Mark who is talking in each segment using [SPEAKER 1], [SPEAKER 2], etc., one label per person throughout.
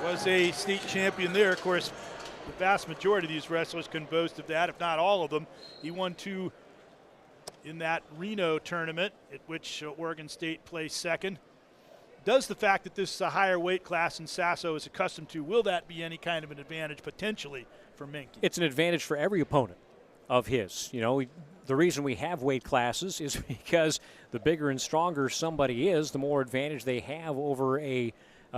[SPEAKER 1] Was a state champion there. Of course, the vast majority of these wrestlers can boast of that, if not all of them. He won 2 in that Reno tournament, at which Oregon State placed second. Does the fact that this is a higher weight class than Sasso is accustomed to, will that be any kind of an advantage potentially for Menke?
[SPEAKER 2] It's an advantage for every opponent of his. You know, the reason we have weight classes is because the bigger and stronger somebody is, the more advantage they have over a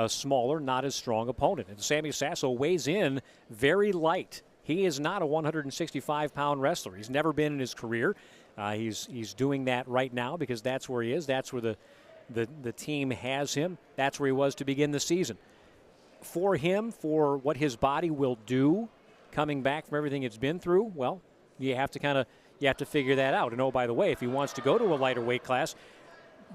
[SPEAKER 2] smaller, not as strong opponent. And Sammy Sasso weighs in very light. He is not a 165-pound wrestler. He's never been in his career. He's doing that right now because that's where he is. That's where the team has him. That's where he was to begin the season. For him, for what his body will do coming back from everything it's been through, well, you have to figure that out. And oh, by the way, if he wants to go to a lighter weight class,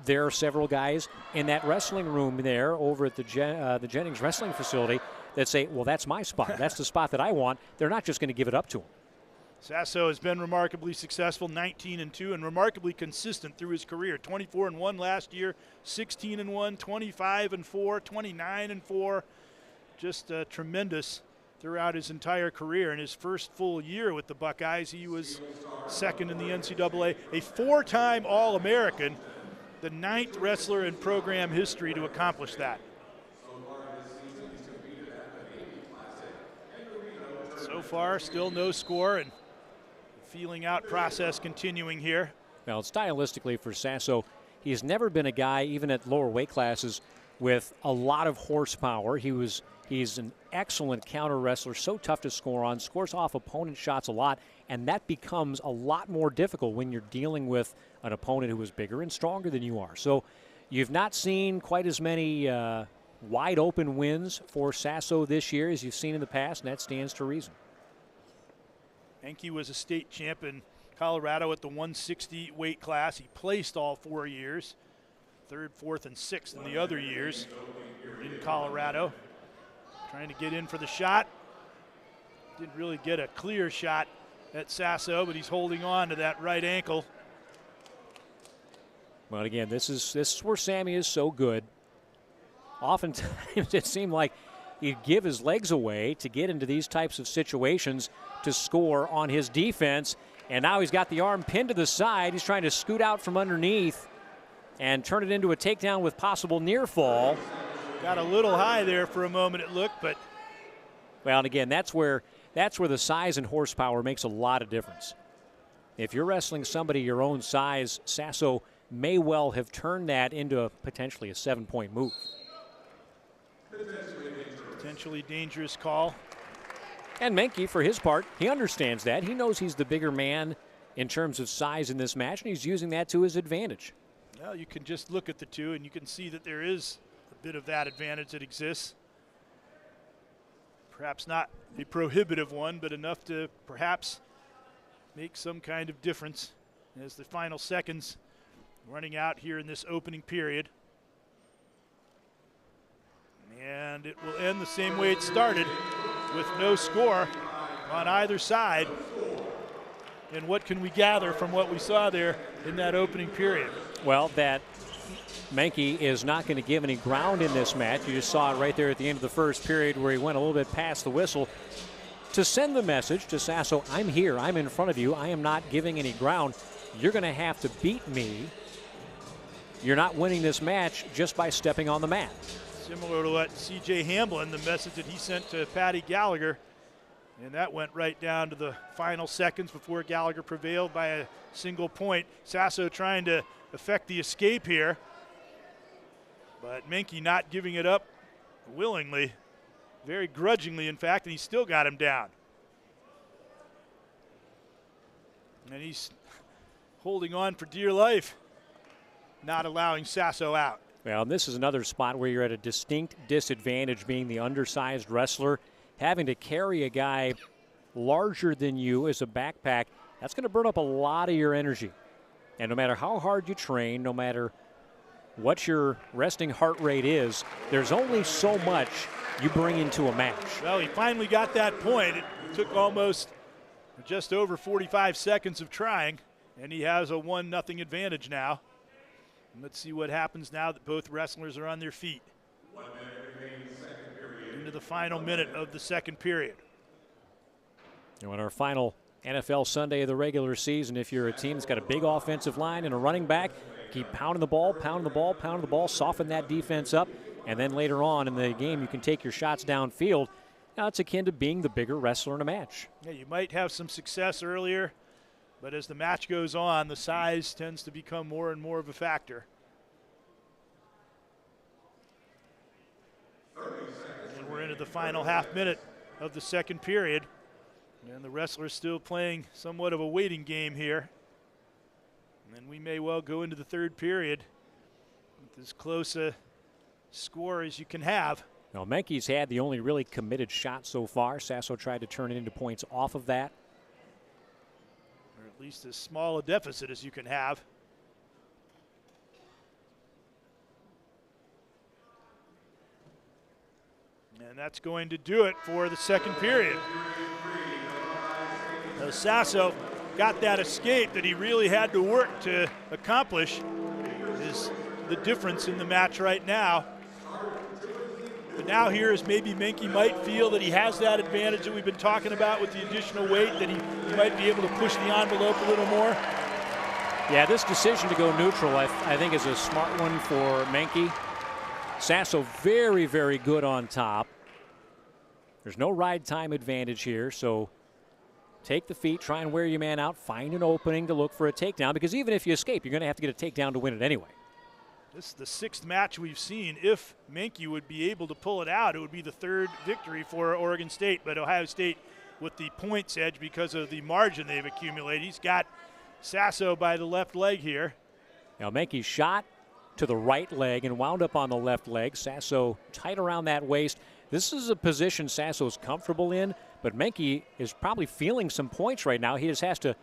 [SPEAKER 2] there are several guys in that wrestling room there over at the Jennings Wrestling Facility that say, well, that's my spot. That's the spot that I want. They're not just going to give it up to him.
[SPEAKER 1] Sasso has been remarkably successful, 19-2, and remarkably consistent through his career. 24-1 last year, 16-1, 25-4, 29-4. Just tremendous throughout his entire career. In his first full year with the Buckeyes, he was second in the NCAA, a 4-time All-American, the 9th wrestler in program history to accomplish that. So far, still no score, and feeling out process continuing here.
[SPEAKER 2] Well, stylistically for Sasso, he's never been a guy, even at lower weight classes, with a lot of horsepower. He's an excellent counter wrestler, so tough to score on, scores off opponent shots a lot, and that becomes a lot more difficult when you're dealing with an opponent who is bigger and stronger than you are. So you've not seen quite as many wide open wins for Sasso this year as you've seen in the past, and that stands to reason.
[SPEAKER 1] Menke was a state champ in Colorado at the 160 weight class. He placed all 4 years, 3rd, 4th, and 6th in the other years in Colorado. Trying to get in for the shot. Didn't really get a clear shot at Sasso, but he's holding on to that right ankle.
[SPEAKER 2] Well, again, this is where Sammy is so good. Oftentimes it seemed like he'd give his legs away to get into these types of situations to score on his defense. And now he's got the arm pinned to the side. He's trying to scoot out from underneath and turn it into a takedown with possible near fall.
[SPEAKER 1] Got a little high there for a moment it looked, but.
[SPEAKER 2] Well, and again, that's where the size and horsepower makes a lot of difference. If you're wrestling somebody your own size, Sasso may well have turned that into potentially a 7-point move.
[SPEAKER 1] Potentially dangerous call.
[SPEAKER 2] And Menke, for his part, he understands that. He knows he's the bigger man in terms of size in this match, and he's using that to his advantage.
[SPEAKER 1] Well, you can just look at the two, and you can see that there is a bit of that advantage that exists. Perhaps not a prohibitive one, but enough to perhaps make some kind of difference as the final seconds running out here in this opening period. And it will end the same way it started, with no score on either side. And what can we gather from what we saw there in that opening period?
[SPEAKER 2] Well, that Menke is not going to give any ground in this match. You just saw it right there at the end of the first period where he went a little bit past the whistle to send the message to Sasso, I'm here, I'm in front of you, I am not giving any ground. You're going to have to beat me. You're not winning this match just by stepping on the mat.
[SPEAKER 1] Similar to what C.J. Hamblin, the message that he sent to Patty Gallagher. And that went right down to the final seconds before Gallagher prevailed by a single point. Sasso trying to effect the escape here. But Menke not giving it up willingly, very grudgingly, in fact, and he still got him down. And he's holding on for dear life, not allowing Sasso out.
[SPEAKER 2] Well, and this is another spot where you're at a distinct disadvantage being the undersized wrestler. Having to carry a guy larger than you as a backpack, that's going to burn up a lot of your energy. And no matter how hard you train, no matter what your resting heart rate is, there's only so much you bring into a match.
[SPEAKER 1] Well, he finally got that point. It took almost just over 45 seconds of trying, and he has a 1-0 advantage now. And let's see what happens now that both wrestlers are on their feet. 1 minute remaining second period. Do into the final minute of the second period.
[SPEAKER 2] And on our final NFL Sunday of the regular season, if you're a team that's got a big offensive line and a running back, keep pounding the ball, pounding the ball, pounding the ball, soften that defense up, and then later on in the game you can take your shots downfield. Now it's akin to being the bigger wrestler in a match.
[SPEAKER 1] Yeah, you might have some success earlier, but as the match goes on, the size tends to become more and more of a factor. And we're into the final half minute of the second period. And the wrestlers still playing somewhat of a waiting game here. And we may well go into the third period with as close a score as you can have.
[SPEAKER 2] Now, Menke's had the only really committed shot so far. Sasso tried to turn it into points off of that.
[SPEAKER 1] Or at least as small a deficit as you can have. And that's going to do it for the second period. Sasso got that escape that he really had to work to accomplish. Is the difference in the match right now. But now here is maybe Menke might feel that he has that advantage that we've been talking about with the additional weight, that he might be able to push the envelope a little more.
[SPEAKER 2] Yeah, this decision to go neutral I think is a smart one for Menke. Sasso very, very good on top. There's no ride time advantage here, so take the feet, try and wear your man out, find an opening to look for a takedown, because even if you escape, you're going to have to get a takedown to win it anyway.
[SPEAKER 1] This is the sixth match we've seen. If Menke would be able to pull it out, it would be the third victory for Oregon State, but Ohio State with the points edge because of the margin they've accumulated. He's got Sasso by the left leg here.
[SPEAKER 2] Now Menke shot to the right leg and wound up on the left leg. Sasso tight around that waist. This is a position Sasso's comfortable in, but Menke is probably feeling some points right now. He just has to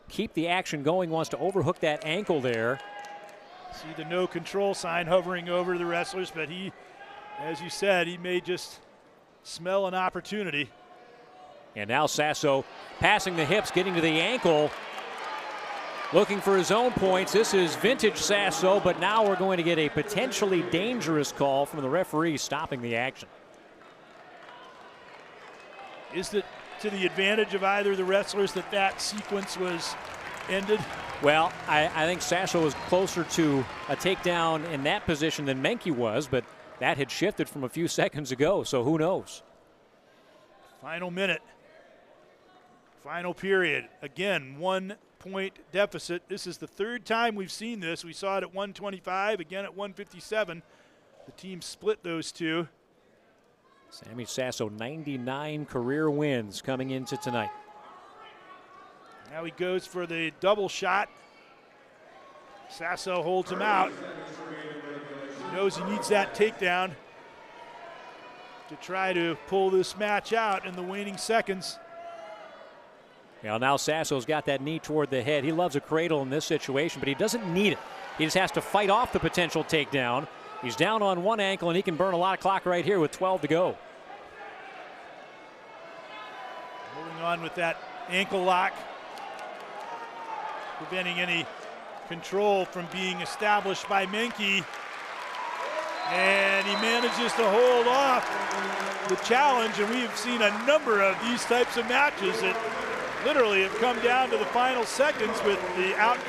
[SPEAKER 2] keep the action going, wants to overhook that ankle there.
[SPEAKER 1] See the no control sign hovering over the wrestlers, but he, as you said, he may just smell an opportunity.
[SPEAKER 2] And now Sasso passing the hips, getting to the ankle, looking for his own points. This is vintage Sasso, but now we're going to get a potentially dangerous call from the referee stopping the action.
[SPEAKER 1] Is it to the advantage of either of the wrestlers that that sequence was ended?
[SPEAKER 2] Well, I think Sasso was closer to a takedown in that position than Menke was, but that had shifted from a few seconds ago, so who knows?
[SPEAKER 1] Final minute. Final period. Again, 1 point deficit. This is the third time we've seen this. We saw it at 125, again at 157. The team split those two.
[SPEAKER 2] Sammy Sasso, 99 career wins coming into tonight.
[SPEAKER 1] Now he goes for the double shot. Sasso holds him out. He knows he needs that takedown to try to pull this match out in the waning seconds.
[SPEAKER 2] Well, now Sasso's got that knee toward the head. He loves a cradle in this situation, but he doesn't need it. He just has to fight off the potential takedown. He's down on one ankle, and he can burn a lot of clock right here with 12 to go.
[SPEAKER 1] Holding on with that ankle lock, preventing any control from being established by Menke. And he manages to hold off the challenge, and we've seen a number of these types of matches that literally have come down to the final seconds with the outcome